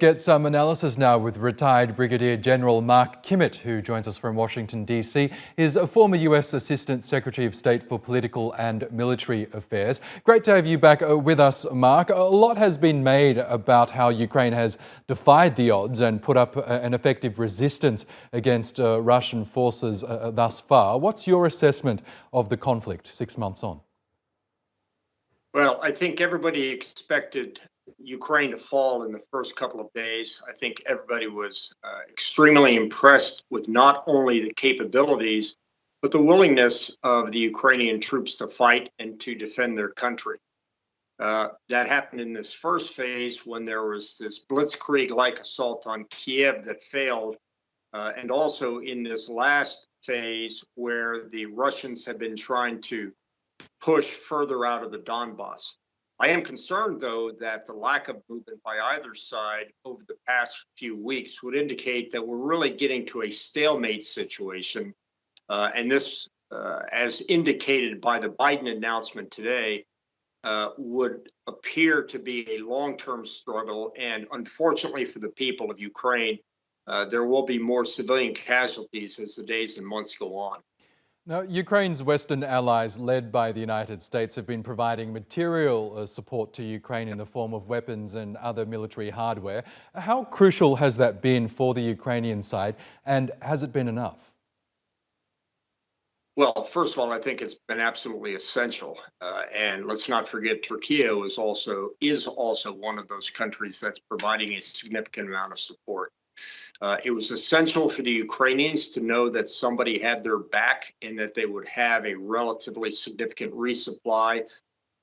get some analysis now with retired Brigadier General Mark Kimmitt, who joins us from Washington, D.C. He's a former US Assistant Secretary of State for Political and Military Affairs. Great to have you back with us, Mark. A lot has been made about how Ukraine has defied the odds and put up an effective resistance against Russian forces thus far. What's your assessment of the conflict 6 months on? Well, I think everybody expected Ukraine to fall in the first couple of days. I think everybody was extremely impressed with not only the capabilities, but the willingness of the Ukrainian troops to fight and to defend their country. That happened in this first phase when there was this blitzkrieg-like assault on Kiev that failed, and also in this last phase where the Russians have been trying to push further out of the Donbass. I am concerned, though, that the lack of movement by either side over the past few weeks would indicate that we're really getting to a stalemate situation. And this, as indicated by the Biden announcement today, would appear to be a long-term struggle. And unfortunately for the people of Ukraine, there will be more civilian casualties as the days and months go on. Now, Ukraine's Western allies, led by the United States, have been providing material support to Ukraine in the form of weapons and other military hardware. How crucial has that been for the Ukrainian side, and has it been enough? Well, first of all, I think it's been absolutely essential. And let's not forget, Turkey is also one of those countries that's providing a significant amount of support. It was essential for the Ukrainians to know that somebody had their back and that they would have a relatively significant resupply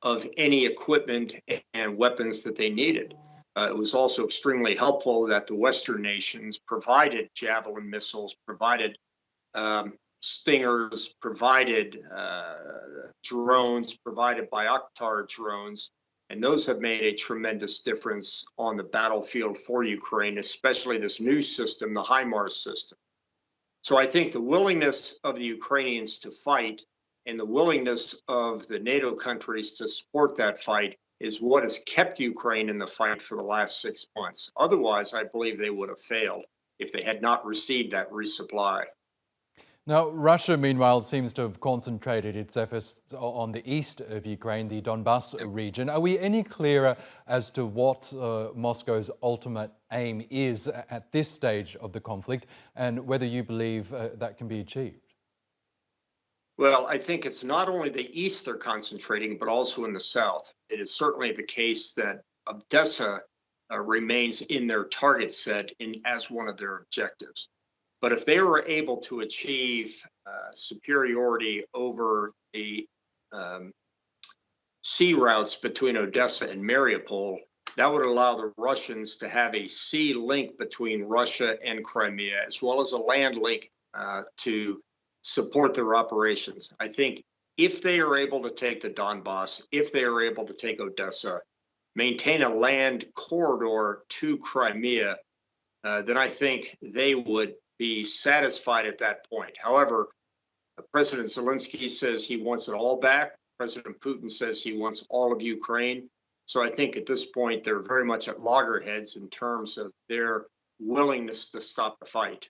of any equipment and weapons that they needed. It was also extremely helpful that the Western nations provided Javelin missiles, provided Stingers, provided drones, provided Bayraktar drones. And those have made a tremendous difference on the battlefield for Ukraine, especially this new system, the HIMARS system. So I think the willingness of the Ukrainians to fight and the willingness of the NATO countries to support that fight is what has kept Ukraine in the fight for the last 6 months. Otherwise, I believe they would have failed if they had not received that resupply. Now, Russia, meanwhile, seems to have concentrated its efforts on the east of Ukraine, the Donbass region. Are we any clearer as to what Moscow's ultimate aim is at this stage of the conflict, and whether you believe that can be achieved? Well, I think it's not only the east they're concentrating, but also in the south. It is certainly the case that Odessa remains in their target set as one of their objectives. But if they were able to achieve superiority over the sea routes between Odessa and Mariupol, that would allow the Russians to have a sea link between Russia and Crimea, as well as a land link to support their operations. I think if they are able to take the Donbass, if they are able to take Odessa, maintain a land corridor to Crimea, then I think they would be satisfied at that point. However, President Zelensky says he wants it all back. President Putin says he wants all of Ukraine. So I think at this point, they're very much at loggerheads in terms of their willingness to stop the fight.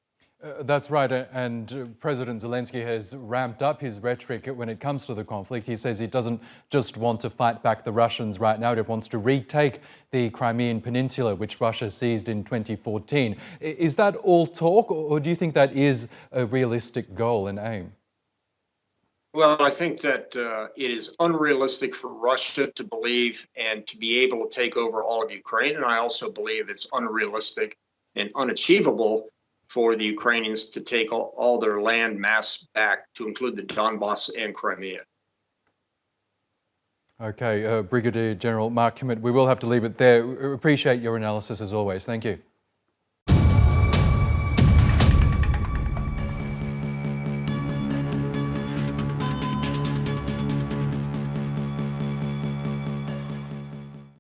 That's right, and President Zelensky has ramped up his rhetoric when it comes to the conflict. He says he doesn't just want to fight back the Russians right now, he wants to retake the Crimean Peninsula, which Russia seized in 2014. Is that all talk, or do you think that is a realistic goal and aim? Well, I think that it is unrealistic for Russia to believe and to be able to take over all of Ukraine, and I also believe it's unrealistic and unachievable for the Ukrainians to take all their land mass back, to include the Donbass and Crimea. Okay, Brigadier General Mark Kimmitt, we will have to leave it there. Appreciate your analysis as always. Thank you.